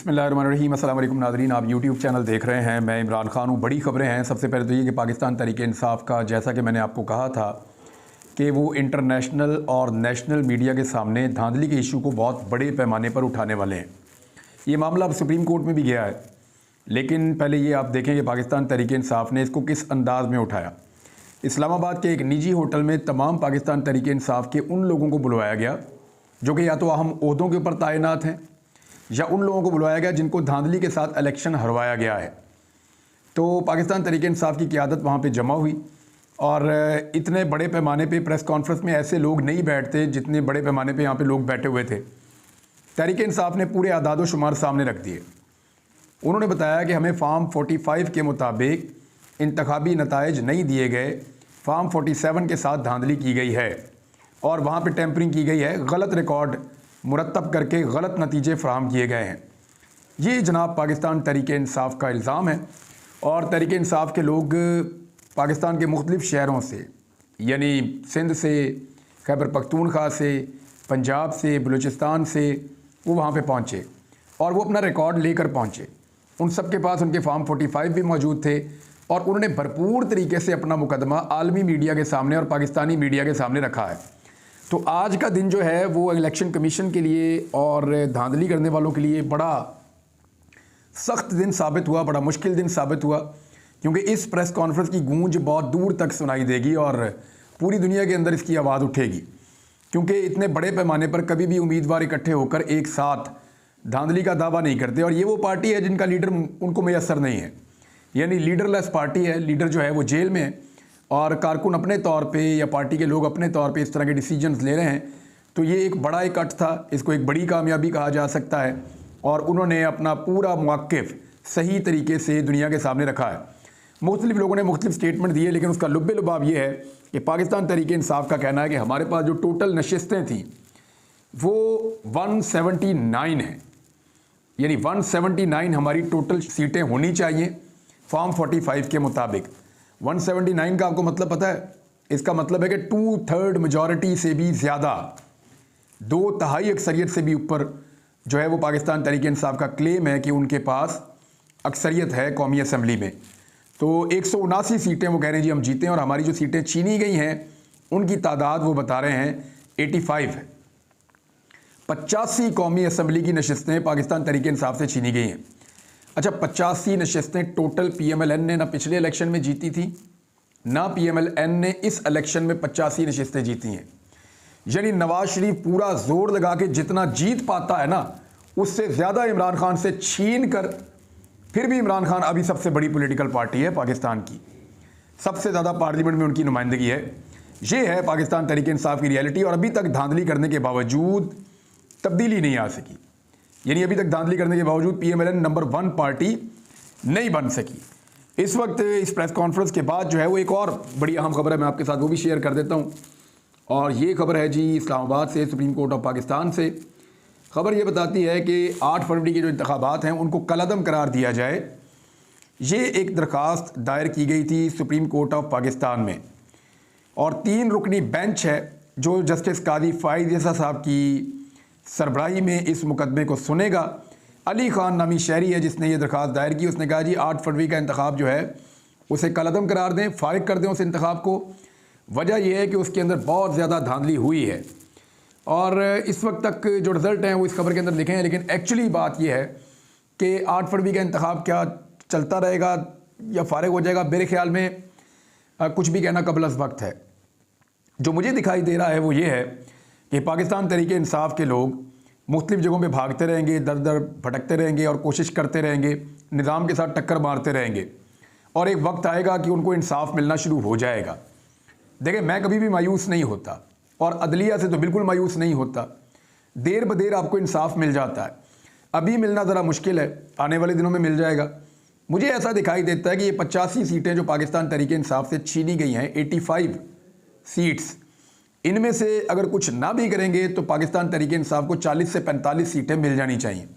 बिस्मिल्लाहिर्रहमानिर्रहीम। अस्सलाम वालेकुम नाज़रीन, आप यूट्यूब चैनल देख रहे हैं। मैं इमरान खान हूँ। बड़ी खबरें हैं। सबसे पहले तो ये कि पाकिस्तान तहरीक इंसाफ का, जैसा कि मैंने आपको कहा था कि वो इंटरनेशनल और नेशनल मीडिया के सामने धांधली के इशू को बहुत बड़े पैमाने पर उठाने वाले हैं। ये मामला अब सुप्रीम कोर्ट में भी गया है, लेकिन पहले ये आप देखें कि पाकिस्तान तहरीक इंसाफ ने इसको किस अंदाज में उठाया। इस्लामाबाद के एक निजी होटल में तमाम पाकिस्तान तहरीक इंसाफ के उन लोगों को बुलवाया गया जो कि या तो अहम ओहदों के ऊपर तैनात हैं, या उन लोगों को बुलवाया गया जिनको धांधली के साथ इलेक्शन हरवाया गया है। तो पाकिस्तान तहरीक इंसाफ की क़यादत वहाँ पे जमा हुई, और इतने बड़े पैमाने पे प्रेस कॉन्फ्रेंस में ऐसे लोग नहीं बैठते जितने बड़े पैमाने पे यहाँ पे लोग बैठे हुए थे। तहरीक इंसाफ ने पूरे आदाद व शुमार सामने रख दिए। उन्होंने बताया कि हमें फार्म 45 के मुताबिक इंतखाबी नताइज नहीं दिए गए, फार्म 47 के साथ धांधली की गई है और वहाँ पर टेम्परिंग की गई है, गलत रिकॉर्ड मुरतब करके गलत नतीजे फ़राहम किए गए हैं। ये जनाब पाकिस्तान तहरीक इंसाफ का इल्ज़ाम है। और तहरीक इंसाफ के लोग पाकिस्तान के मुख्तलिफ़ शहरों से, यानी सिंध से, खैबर पख्तूनख्वा से, पंजाब से, बलूचिस्तान से वो वहाँ पे पहुँचे और वो अपना रिकॉर्ड लेकर पहुँचे। उन सब के पास उनके फार्म 45 भी मौजूद थे और उन्होंने भरपूर तरीके से अपना मुकदमा आलमी मीडिया के सामने और पाकिस्तानी मीडिया के सामने रखा है। तो आज का दिन जो है वो इलेक्शन कमीशन के लिए और धांधली करने वालों के लिए बड़ा सख्त दिन साबित हुआ, बड़ा मुश्किल दिन साबित हुआ, क्योंकि इस प्रेस कॉन्फ्रेंस की गूंज बहुत दूर तक सुनाई देगी और पूरी दुनिया के अंदर इसकी आवाज़ उठेगी। क्योंकि इतने बड़े पैमाने पर कभी भी उम्मीदवार इकट्ठे होकर एक साथ धांधली का दावा नहीं करते, और ये वो पार्टी है जिनका लीडर उनको मैसर नहीं है, यानी लीडरलेस पार्टी है। लीडर जो है वो जेल में है और कारकुन अपने तौर पे या पार्टी के लोग अपने तौर पे इस तरह के डिसीजंस ले रहे हैं। तो ये एक बड़ा इकट्ठ था, इसको एक बड़ी कामयाबी कहा जा सकता है, और उन्होंने अपना पूरा मौक़िफ़ सही तरीके से दुनिया के सामने रखा है। मुख्तलिफ़ लोगों ने मुख्तलिफ़ स्टेटमेंट दिए, लेकिन उसका लुब्बे लुबाब ये है कि पाकिस्तान तहरीक इंसाफ का कहना है कि हमारे पास जो टोटल नशिस्तें थीं वो 179 हैं, यानी 179 हमारी टोटल सीटें होनी चाहिए फार्म 45 के मुताबिक। 179 का आपको मतलब पता है? इसका मतलब है कि 2/3 मेजॉरिटी से भी ज़्यादा, 2/3 अक्सरियत से भी ऊपर जो है वो पाकिस्तान तहरीक इंसाफ का क्लेम है कि उनके पास अक्सरियत है कौमी असम्बली में। तो 179 सीटें वो कह रहे हैं जी हम जीते हैं, और हमारी जो सीटें छीनी गई हैं उनकी तादाद वो बता रहे हैं 85 है। 85 कौमी असम्बली की नशिस्तें पाकिस्तान तहरीक इंसाफ से छीनी गई हैं। अच्छा, 85 नशिस्तें टोटल PMLN ने ना पिछले इलेक्शन में जीती थी, ना PMLN ने इस इलेक्शन में 85 नशिस्तें जीती हैं। यानी नवाज शरीफ पूरा जोर लगा के जितना जीत पाता है ना, उससे ज़्यादा इमरान खान से छीन कर, फिर भी इमरान खान अभी सबसे बड़ी पॉलिटिकल पार्टी है पाकिस्तान की, सबसे ज़्यादा पार्लियामेंट में उनकी नुमाइंदगी है। ये है पाकिस्तान तहरीक इंसाफ की रियलिटी, और अभी तक धांधली करने के बावजूद तब्दीली नहीं आ सकी। यानी अभी तक धांधली करने के बावजूद PMLN नंबर 1 पार्टी नहीं बन सकी। इस वक्त इस प्रेस कॉन्फ्रेंस के बाद जो है वो एक और बड़ी अहम खबर है, मैं आपके साथ वो भी शेयर कर देता हूँ। और ये खबर है जी इस्लामाबाद से, सुप्रीम कोर्ट ऑफ पाकिस्तान से। खबर ये बताती है कि 8 फरवरी के जो इंतखाबात हैं उनको कलअदम करार दिया जाए। ये एक दरख्वास्त दायर की गई थी सुप्रीम कोर्ट ऑफ पाकिस्तान में, और 3 रुकनी बेंच है जो जस्टिस कादी फ़ाइज़ ईसा साहब की सरबराही में इस मुकदमे को सुनेगा। अली ख़ान नामी शहरी है जिसने ये दरख्वास्त दायर की। उसने कहा जी 8 फरवरी का इंतखाब जो है उसे कलअदम करार दें, फ़ारिग कर दें उस इंतखाब को। वजह यह है कि उसके अंदर बहुत ज़्यादा धांधली हुई है, और इस वक्त तक जो रिज़ल्ट हैं वो इस खबर के अंदर लिखे हैं, लेकिन एक्चुअली बात यह है कि 8 फरवरी का इंतखाब क्या चलता रहेगा या फ़ारिग हो जाएगा, मेरे ख़्याल में कुछ भी कहना कबल अज़ वक्त है। जो मुझे दिखाई दे रहा है वो ये है कि पाकिस्तान तहरीक इंसाफ के लोग मुख्तलिफ़ जगहों पे भागते रहेंगे, दर दर भटकते रहेंगे और कोशिश करते रहेंगे, निज़ाम के साथ टक्कर मारते रहेंगे, और एक वक्त आएगा कि उनको इंसाफ मिलना शुरू हो जाएगा। देखिए, मैं कभी भी मायूस नहीं होता, और अदलिया से तो बिल्कुल मायूस नहीं होता। देर ब देर आपको इंसाफ मिल जाता है। अभी मिलना ज़रा मुश्किल है, आने वाले दिनों में मिल जाएगा। मुझे ऐसा दिखाई देता है कि ये 85 सीटें जो पाकिस्तान तहरीक इंसाफ से छीनी गई हैं, 85 सीट्स, इनमें से अगर कुछ ना भी करेंगे तो पाकिस्तान तहरीक इंसाफ को 40 से 45 सीटें मिल जानी चाहिए,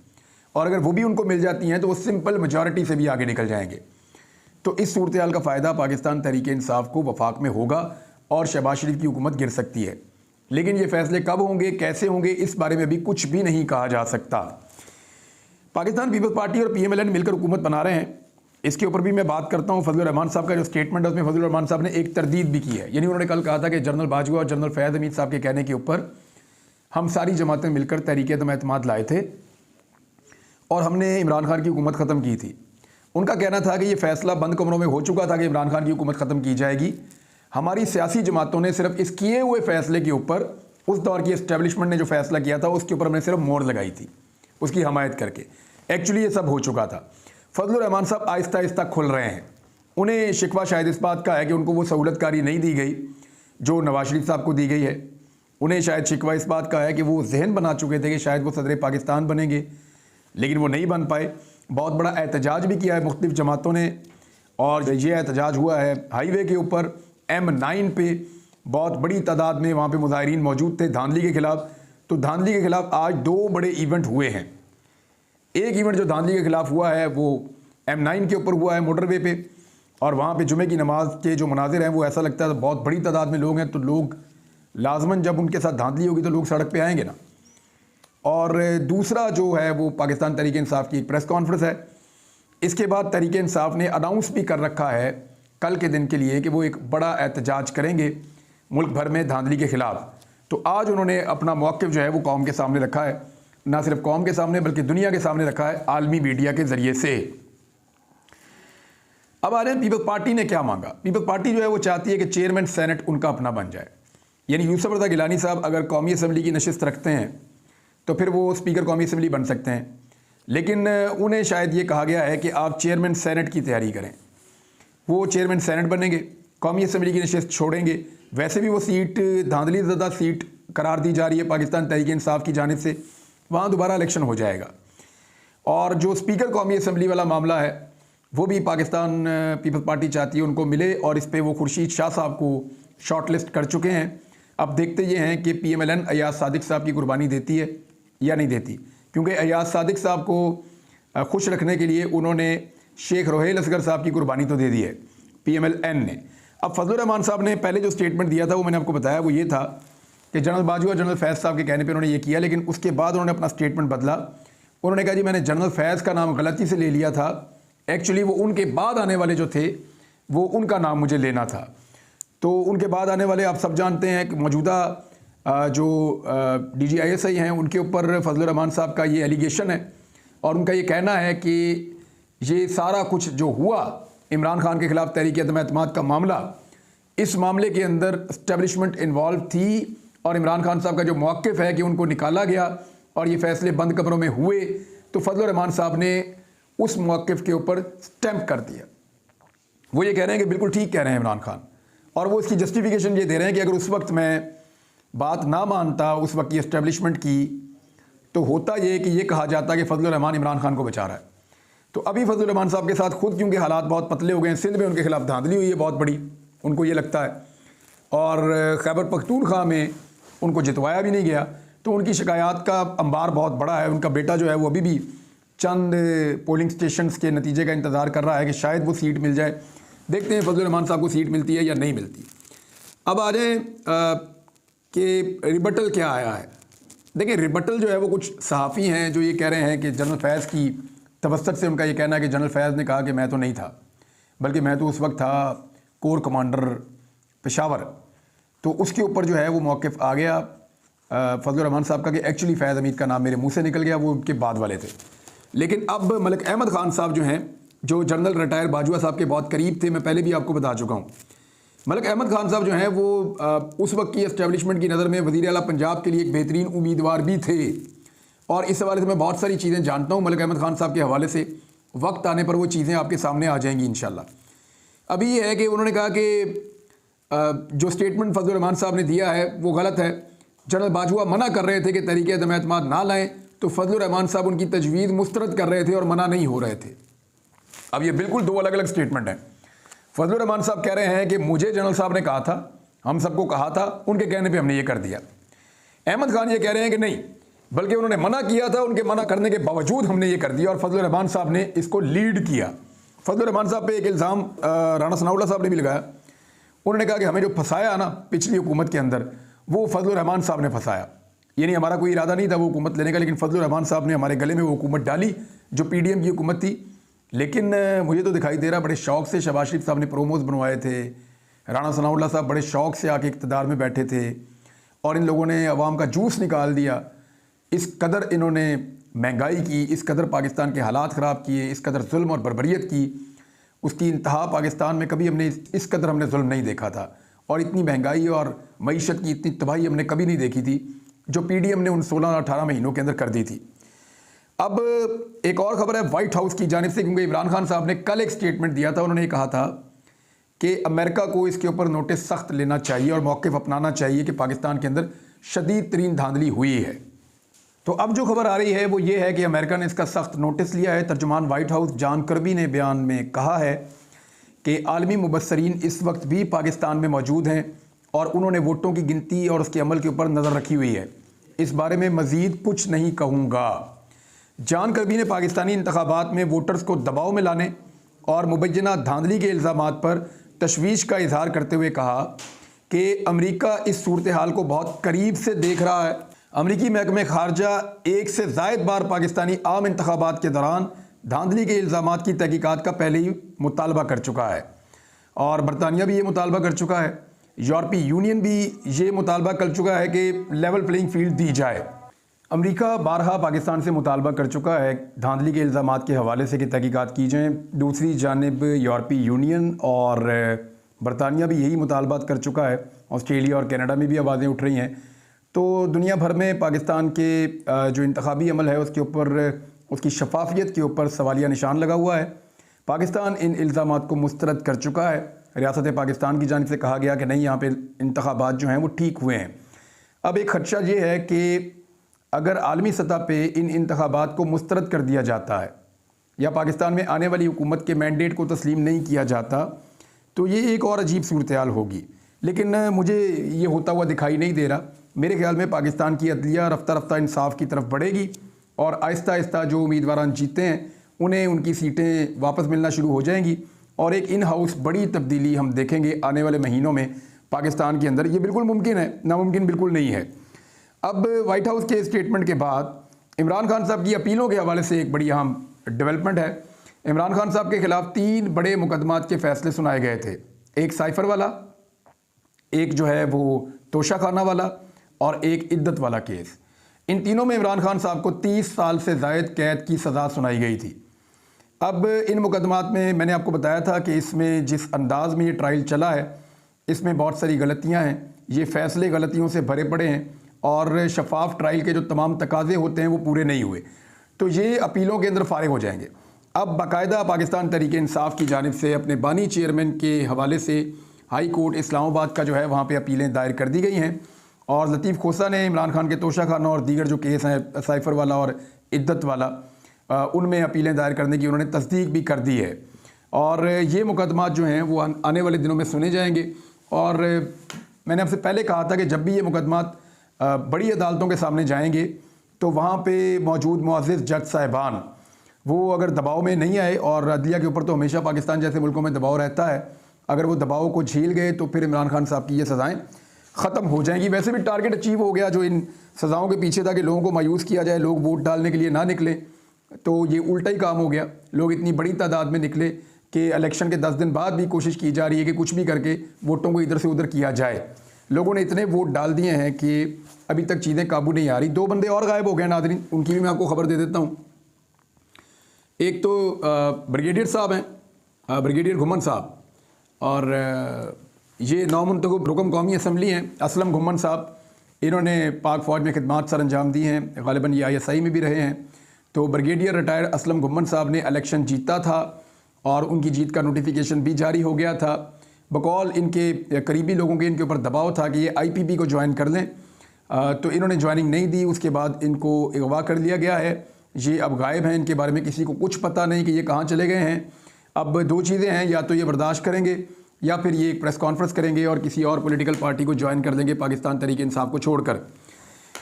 और अगर वो भी उनको मिल जाती हैं तो वो सिंपल मेजॉरिटी से भी आगे निकल जाएंगे। तो इस सूरत हाल का फ़ायदा पाकिस्तान तहरीक इंसाफ को वफाक में होगा और शहबाज शरीफ की हुकूमत गिर सकती है। लेकिन ये फ़ैसले कब होंगे, कैसे होंगे, इस बारे में भी कुछ भी नहीं कहा जा सकता। पाकिस्तान पीपल्स पार्टी और PMLN मिलकर हुकूमत बना रहे हैं, इसके ऊपर भी मैं बात करता हूँ। फजलुर रहमान साहब का जो स्टेटमेंट है उसमें फजलुर रहमान साहब ने एक तरदीद भी की है, यानी उन्होंने कल कहा था कि जनरल बाजवा और जनरल फैज़ हमीद साहब के कहने के ऊपर हम सारी जमातें मिलकर तहरीक-ए-एतमाद लाए थे और हमने इमरान खान की हुकूमत ख़त्म की थी। उनका कहना था कि ये फ़ैसला बंद कमरों में हो चुका था कि इमरान खान की हुकूमत ख़त्म की जाएगी। हमारी सियासी जमातों ने सिर्फ इस किए हुए फ़ैसले के ऊपर, उस दौर की एस्टेब्लिशमेंट ने जो फ़ैसला किया था उसके ऊपर हमने सिर्फ मोहर लगाई थी, उसकी हमायत करके। एक्चुअली ये सब हो चुका था। फजलुर रहमान साहब आहिस्ता आहिस्ता खुल रहे हैं। उन्हें शिकवा शायद इस बात का है कि उनको वो सहूलतकारी नहीं दी गई जो नवाज शरीफ साहब को दी गई है। उन्हें शायद शिकवा इस बात का है कि वो जहन बना चुके थे कि शायद वो सदर पाकिस्तान बनेंगे, लेकिन वो नहीं बन पाए। बहुत बड़ा एहतजाज भी किया है मुख्तलिफ जमातों ने, और ये एहतजाज हुआ है हाईवे के ऊपर M9 पे। बहुत बड़ी तादाद में वहाँ पे मुजाहिरीन मौजूद थे धांधली के ख़िलाफ़। तो धांधली के ख़िलाफ़ आज 2 बड़े इवेंट हुए हैं। एक इवेंट जो धांधली के ख़िलाफ़ हुआ है वो M9 के ऊपर हुआ है मोटरवे पे, और वहाँ पे जुमे की नमाज के जो मनाजिर हैं वो ऐसा लगता है बहुत बड़ी तादाद में लोग हैं, तो लोग लाजमन जब उनके साथ धांधली होगी तो लोग सड़क पे आएंगे ना। और दूसरा जो है वो पाकिस्तान तहरीक इंसाफ की एक प्रेस कॉन्फ्रेंस है। इसके बाद तहरीक इंसाफ ने अनाउंस भी कर रखा है कल के दिन के लिए कि वो एक बड़ा एहतजाज करेंगे मुल्क भर में धांधली के ख़िलाफ़। तो आज उन्होंने अपना मौक़िफ़ जो है वो कौम के सामने रखा है, ना सिर्फ कौम के सामने बल्कि दुनिया के सामने रखा है आलमी मीडिया के ज़रिए से। अब आ रहे हैं पीपल्स पार्टी ने क्या मांगा। पीपल्स पार्टी जो है वो चाहती है कि चेयरमैन सेनेट उनका अपना बन जाए, यानी यूसुफ रज़ा गिलानी साहब अगर कौमी असम्बली की नशिस्त रखते हैं तो फिर वो स्पीकर कौमी असम्बली बन सकते हैं, लेकिन उन्हें शायद ये कहा गया है कि आप चेयरमैन सेनेट की तैयारी करें। वो चेयरमैन सेनेट बनेंगे, कौमी असम्बली की नशिस्त छोड़ेंगे। वैसे भी वो सीट धांधली ज़दा सीट करार दी जा रही है पाकिस्तान तहरीक इंसाफ की जानिब से, वहाँ दोबारा इलेक्शन हो जाएगा। और जो स्पीकर कौमी असम्बली वाला मामला है वो भी पाकिस्तान पीपल्स पार्टी चाहती है उनको मिले, और इस पर वो खुर्शीद शाह साहब को शॉर्ट लिस्ट कर चुके हैं। अब देखते ये हैं कि PMLN अयाज सादिक साहब की कुर्बानी देती है या नहीं देती, क्योंकि अयाज सादिक साहब को खुश रखने के लिए उन्होंने शेख रोहेल असगर साहब की कुर्बानी तो दे दी है PMLN ने। अब फजलुर रहमान साहब ने पहले जो स्टेटमेंट दिया था वो मैंने आपको बताया, वो ये था कि जनरल बाजवा जनरल फैज़ साहब के कहने पे उन्होंने ये किया, लेकिन उसके बाद उन्होंने अपना स्टेटमेंट बदला। उन्होंने कहा जी मैंने जनरल फैज़ का नाम गलती से ले लिया था, एक्चुअली वो उनके बाद आने वाले जो थे वो उनका नाम मुझे लेना था। तो उनके बाद आने वाले आप सब जानते हैं कि मौजूदा जो DGISI हैं उनके ऊपर फजलुर रहमान साहब का ये एलिगेशन है, और उनका ये कहना है कि ये सारा कुछ जो हुआ इमरान खान के ख़िलाफ़ तहरीक-ए-एतमाद का मामला, इस मामले के अंदर इस्टेब्लिशमेंट इन्वॉल्व थी, और इमरान खान साहब का जो मौक़िफ़ है कि उनको निकाला गया और ये फ़ैसले बंद कमरों में हुए, तो फजलुर रहमान साहब ने उस मौक़िफ़ के ऊपर स्टैंप कर दिया। वो ये कह रहे हैं कि बिल्कुल ठीक कह रहे हैं इमरान खान, और वो इसकी जस्टिफिकेशन ये दे रहे हैं कि अगर उस वक्त मैं बात ना मानता उस वक्त की एस्टेब्लिशमेंट की, तो होता ये कि ये कहा जाता कि फजलुर रहमान इमरान खान को बचा रहा है। तो अभी फजलुर रहमान साहब के साथ खुद क्योंकि हालात बहुत पतले हो गए हैं, सिंध में उनके खिलाफ धांधली हुई है बहुत बड़ी, उनको ये लगता है, और खैबर पख्तूनख्वा में उनको जितवाया भी नहीं गया, तो उनकी शिकायत का अंबार बहुत बड़ा है। उनका बेटा जो है वो अभी भी चंद पोलिंग स्टेशंस के नतीजे का इंतज़ार कर रहा है कि शायद वो सीट मिल जाए। देखते हैं फजलुर रहमान साहब को सीट मिलती है या नहीं मिलती। अब आ जाए कि रिबटल क्या आया है। देखिए रिबटल जो है वो कुछ सहाफ़ी हैं जो ये कह रहे हैं कि जनरल फैज़ की तवस्सुत से उनका ये कहना है कि जनरल फैज़ ने कहा कि मैं तो नहीं था, बल्कि मैं तो उस वक्त था कोर कमांडर पेशावर। तो उसके ऊपर जो है वो मौक़िफ़ आ गया फजलुर रहमान साहब का कि एक्चुअली फैज़ हमीद का नाम मेरे मुंह से निकल गया, वो उनके बाद वाले थे। लेकिन अब मलिक अहमद ख़ान साहब जो हैं, जो जनरल रिटायर बाजवा साहब के बहुत करीब थे, मैं पहले भी आपको बता चुका हूँ। मलिक अहमद ख़ान साहब जो हैं वो उस वक्त की एस्टेब्लिशमेंट की नज़र में वज़ीर आला पंजाब के लिए एक बेहतरीन उम्मीदवार भी थे, और इस हवाले से मैं बहुत सारी चीज़ें जानता हूँ मलिक अहमद ख़ान साहब के हवाले से। वक्त आने पर वो चीज़ें आपके सामने आ जाएंगी इंशाल्लाह। अभी ये है कि उन्होंने कहा कि जो स्टेटमेंट फजलुर रहमान साहब ने दिया है वो गलत है। जनरल बाजवा मना कर रहे थे कि तहरीक-ए-एतमाद ना लाएं, तो फजलुर रहमान साहब उनकी तजवीज़ मुस्तरद कर रहे थे और मना नहीं हो रहे थे। अब ये बिल्कुल 2 अलग अलग स्टेटमेंट हैं। फजलुर रहमान साहब कह रहे हैं कि मुझे जनरल साहब ने कहा था, हम सबको कहा था, उनके कहने पे हमने ये कर दिया। अहमद खान ये कह रहे हैं कि नहीं, बल्कि उन्होंने मना किया था, उनके मना करने के बावजूद हमने ये कर दिया, और फजलुर रहमान साहब ने इसको लीड किया। फजलुर रहमान साहब पे एक इल्ज़ाम राना सनाउल्लाह साहब ने भी लगाया। उन्होंने कहा कि हमें जो फंसाया ना पिछली हुकूमत के अंदर, वो फजलुर रहमान साहब ने फंसाया। यानी हमारा कोई इरादा नहीं था वो हुकूमत लेने का, लेकिन फजलुर रहमान साहब ने हमारे गले में वो हुकूमत डाली जो पीडीएम की हुकूमत थी। लेकिन मुझे तो दिखाई दे रहा बड़े शौक से शहबाज शरीफ साहब ने प्रोमोज बनवाए थे, राणा सनाउल्लाह साहब बड़े शौक से आके इक़्तिदार में बैठे थे और इन लोगों ने अवाम का जूस निकाल दिया। इस कदर इन्होंने महंगाई की, इस कदर पाकिस्तान के हालात ख़राब किए, इस कदर जुल्म और बर्बरियत की, उसकी इंतहा पाकिस्तान में कभी हमने इस कदर हमने जुल्म नहीं देखा था और इतनी महंगाई और मईशत की इतनी तबाही हमने कभी नहीं देखी थी जो पीडीएम ने उन 16-18 महीनों के अंदर कर दी थी। अब एक और ख़बर है वाइट हाउस की जानिब से, क्योंकि इमरान खान साहब ने कल एक स्टेटमेंट दिया था। उन्होंने कहा था कि अमेरिका को इसके ऊपर नोटिस सख्त लेना चाहिए और मौक़िफ़ अपनाना चाहिए कि पाकिस्तान के अंदर शदीद तरीन धांधली हुई है। तो अब जो खबर आ रही है वो ये है कि अमेरिका ने इसका सख्त नोटिस लिया है। तर्जुमान वाइट हाउस जॉन कर्बी ने बयान में कहा है कि आलमी मुबस्सरीन इस वक्त भी पाकिस्तान में मौजूद हैं और उन्होंने वोटों की गिनती और उसके अमल के ऊपर नज़र रखी हुई है। इस बारे में मज़ीद कुछ नहीं कहूँगा। जॉन कर्बी ने पाकिस्तानी इंतखाबात में वोटर्स को दबाव में लाने और मुबैना धांधली के इल्ज़ामात पर तशवीश का इजहार करते हुए कहा कि अमेरिका इस सूरत हाल को बहुत करीब से देख रहा है। अमरीकी महकमे खारजा एक से ज़ायद बार पाकिस्तानी आम इंतखाबात के दौरान धांधली के इल्ज़ामात की तहकीकात का पहले ही मुतालबा कर चुका है और बरतानिया भी ये मुतालबा कर चुका है। यूरोपीय यूनियन भी ये मुतालबा कर चुका है कि लेवल प्लेइंग फील्ड दी जाए। अमेरिका बारहा पाकिस्तान से मुतालबा कर चुका है धांधली के इल्ज़ामात के हवाले से कि तहकीकात की जाएँ। दूसरी जानिब यूरोपीय यूनियन और बरतानिया भी यही मुतालबात कर चुका है। ऑस्ट्रेलिया और कनाडा में भी आवाज़ें उठ रही हैं। तो दुनिया भर में पाकिस्तान के जो इंतखाबी अमल है उसके ऊपर, उसकी शफाफियत के ऊपर सवालिया निशान लगा हुआ है। पाकिस्तान इन इल्ज़ामात को मुस्तरद कर चुका है। रियासत पाकिस्तान की जानिब से कहा गया कि नहीं, यहाँ पे इंतखाबात जो हैं वो ठीक हुए हैं। अब एक खदशा ये है कि अगर आलमी सतह पे इन इंतखाबात को मुस्तरद कर दिया जाता है या पाकिस्तान में आने वाली हुकूमत के मैंडेट को तस्लीम नहीं किया जाता तो ये एक और अजीब सूरत हाल होगी। लेकिन मुझे ये होता हुआ दिखाई नहीं दे रहा। मेरे ख्याल में पाकिस्तान की अदलिया रफ्ता रफ्ता इंसाफ की तरफ बढ़ेगी और आहिस्ता आहिस्ता जो उम्मीदवार जीते हैं उन्हें उनकी सीटें वापस मिलना शुरू हो जाएंगी और एक इन हाउस बड़ी तब्दीली हम देखेंगे आने वाले महीनों में पाकिस्तान के अंदर। ये बिल्कुल मुमकिन है, नामुमकिन बिल्कुल नहीं है। अब वाइट हाउस के स्टेटमेंट के बाद इमरान खान साहब की अपीलों के हवाले से एक बड़ी अहम डेवलपमेंट है। इमरान खान साहब के खिलाफ 3 बड़े मुकदमात के फैसले सुनाए गए थे। एक साइफर वाला, एक जो है वो तोशाखाना वाला और एक इद्दत वाला केस। इन तीनों में इमरान खान साहब को 30 साल से ज़ायद कैद की सज़ा सुनाई गई थी। अब इन मुकदमात में मैंने आपको बताया था कि इसमें जिस अंदाज़ में ये ट्रायल चला है इसमें बहुत सारी गलतियां हैं। ये फ़ैसले गलतियों से भरे पड़े हैं और शफाफ ट्रायल के जो तमाम तकाज़े होते हैं वो पूरे नहीं हुए। तो ये अपीलों के अंदर फारिग हो जाएंगे। अब बाकायदा पाकिस्तान तहरीक इंसाफ की जानिब से अपने बानी चेयरमैन के हवाले से हाई कोर्ट इस्लामाबाद का जो है वहाँ पर अपीलें दायर कर दी गई हैं और लतीफ़ खोसा ने इमरान खान के तोशाखाना और दीगर जो केस हैं साइफर वाला और इद्दत वाला, उनमें अपीलें दायर करने की उन्होंने तस्दीक भी कर दी है और ये मुकदमात जो हैं वो आने वाले दिनों में सुने जाएंगे। और मैंने आपसे पहले कहा था कि जब भी ये मुकदमात बड़ी अदालतों के सामने जाएंगे तो वहाँ पे मौजूद मुअज़्ज़िज़ जज साहिबान वो अगर दबाव में नहीं आए, और अदलिया के ऊपर तो हमेशा पाकिस्तान जैसे मुल्कों में दबाव रहता है, अगर वो दबाव को झेल गए तो फिर इमरान खान साहब की ये सज़ाएँ ख़त्म हो जाएंगी। वैसे भी टारगेट अचीव हो गया जो इन सज़ाओं के पीछे था कि लोगों को मायूस किया जाए, लोग वोट डालने के लिए ना निकले, तो ये उल्टा ही काम हो गया। लोग इतनी बड़ी तादाद में निकले कि इलेक्शन के 10 दिन बाद भी कोशिश की जा रही है कि कुछ भी करके वोटों को इधर से उधर किया जाए। लोगों ने इतने वोट डाल दिए हैं कि अभी तक चीज़ें काबू नहीं आ रही। 2 बंदे और गायब हो गए नाज़रीन, उनकी भी मैं आपको खबर दे देता हूँ। एक तो ब्रिगेडियर साहब हैं, ब्रिगेडियर घुमन साहब, और ये नौमुंतखब रुकन कौमी असम्बली हैं असलम घुमन साहब। इन्होंने पाक फ़ौज में खिदमात सर अंजाम दी हैं, ग़ालिबन ये ISI में भी रहे हैं। तो ब्रिगेडियर रिटायर्ड असलम घुमन साहब ने इलेक्शन जीता था और उनकी जीत का नोटिफिकेशन भी जारी हो गया था। बकौल इनके करीबी लोगों के इनके ऊपर दबाव था कि ये IPP को ज्वाइन कर लें, तो इन्होंने ज्वाइनिंग नहीं दी। उसके बाद इनको अगवा कर लिया गया है। ये अब गायब हैं, इनके बारे में किसी को कुछ पता नहीं कि ये कहाँ चले गए हैं। अब 2 चीज़ें हैं, या तो ये बर्दाश्त करेंगे या फिर ये एक प्रेस कॉन्फ्रेंस करेंगे और किसी और पॉलिटिकल पार्टी को ज्वाइन कर देंगे पाकिस्तान तहरीक इंसाफ को छोड़कर।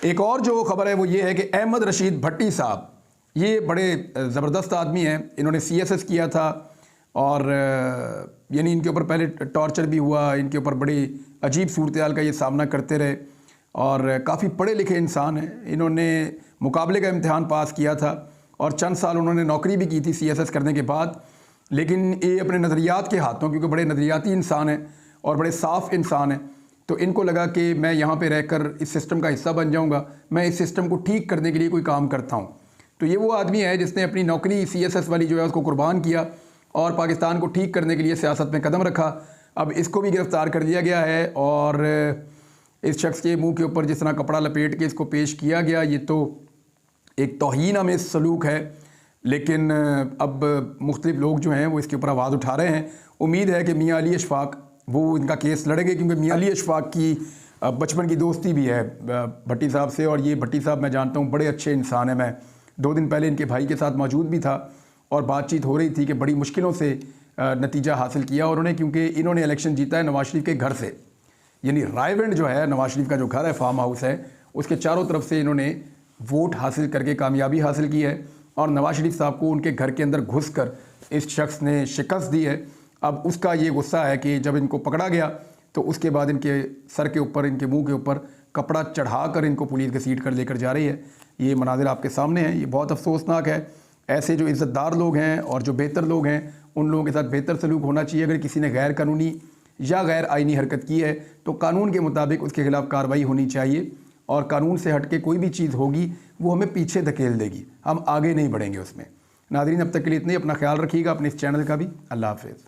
एक और जो खबर है वो ये है कि अहमद रशीद भट्टी साहब, ये बड़े ज़बरदस्त आदमी हैं। इन्होंने CSS किया था और यानी इनके ऊपर पहले टॉर्चर भी हुआ, इनके ऊपर बड़ी अजीब सूरत हाल का ये सामना करते रहे और काफ़ी पढ़े लिखे इंसान हैं। इन्होंने मुकाबले का इम्तिहान पास किया था और चंद साल उन्होंने नौकरी भी की थी CSS करने के बाद। लेकिन ये अपने नज़रियात के हाथों, क्योंकि बड़े नज़रियाती इंसान हैं और बड़े साफ़ इंसान हैं, तो इनको लगा कि मैं यहाँ पे रहकर इस सिस्टम का हिस्सा बन जाऊँगा, मैं इस सिस्टम को ठीक करने के लिए कोई काम करता हूँ। तो ये वो आदमी है जिसने अपनी नौकरी CSS वाली जो है उसको कुर्बान किया और पाकिस्तान को ठीक करने के लिए सियासत में कदम रखा। अब इसको भी गिरफ़्तार कर लिया गया है और इस शख्स के मुंह के ऊपर जिस तरह कपड़ा लपेट के इसको पेश किया गया, ये तो एक तौहीन आमेज़ सलूक है। लेकिन अब मुख्तलिफ लोग जो हैं वो इसके ऊपर आवाज़ उठा रहे हैं। उम्मीद है कि मियाँ अली अशफाक वो इनका केस लड़ेंगे, क्योंकि मियाँ अली अशफाक की बचपन की दोस्ती भी है भट्टी साहब से, और ये भट्टी साहब मैं जानता हूँ बड़े अच्छे इंसान हैं। मैं 2 दिन पहले इनके भाई के साथ मौजूद भी था और बातचीत हो रही थी कि बड़ी मुश्किलों से नतीजा हासिल किया उन्होंने, क्योंकि इन्होंने इलेक्शन जीता है नवाज शरीफ के घर से। यानी रायविंड जो है नवाज शरीफ का जो घर है, फार्म हाउस है, उसके चारों तरफ से इन्होंने वोट हासिल करके कामयाबी हासिल की है और नवाज शरीफ साहब को उनके घर के अंदर घुसकर इस शख्स ने शिकस्त दी है। अब उसका ये गुस्सा है कि जब इनको पकड़ा गया तो उसके बाद इनके सर के ऊपर, इनके मुंह के ऊपर कपड़ा चढ़ाकर इनको पुलिस घसीट कर लेकर जा रही है। ये मनाजिर आपके सामने हैं। ये बहुत अफसोसनाक है। ऐसे जो इज़्ज़तदार लोग हैं और जो बेहतर लोग हैं उन लोगों के साथ बेहतर सलूक होना चाहिए। अगर किसी ने गैर कानूनी या गैर आइनी हरकत की है तो कानून के मुताबिक उसके ख़िलाफ़ कार्रवाई होनी चाहिए, और कानून से हट के कोई भी चीज़ होगी वो हमें पीछे धकेल देगी, हम आगे नहीं बढ़ेंगे उसमें। नाज़रीन, अब तक के लिए इतने। अपना ख्याल रखिएगा, अपने इस चैनल का भी। अल्लाह हाफ़िज़।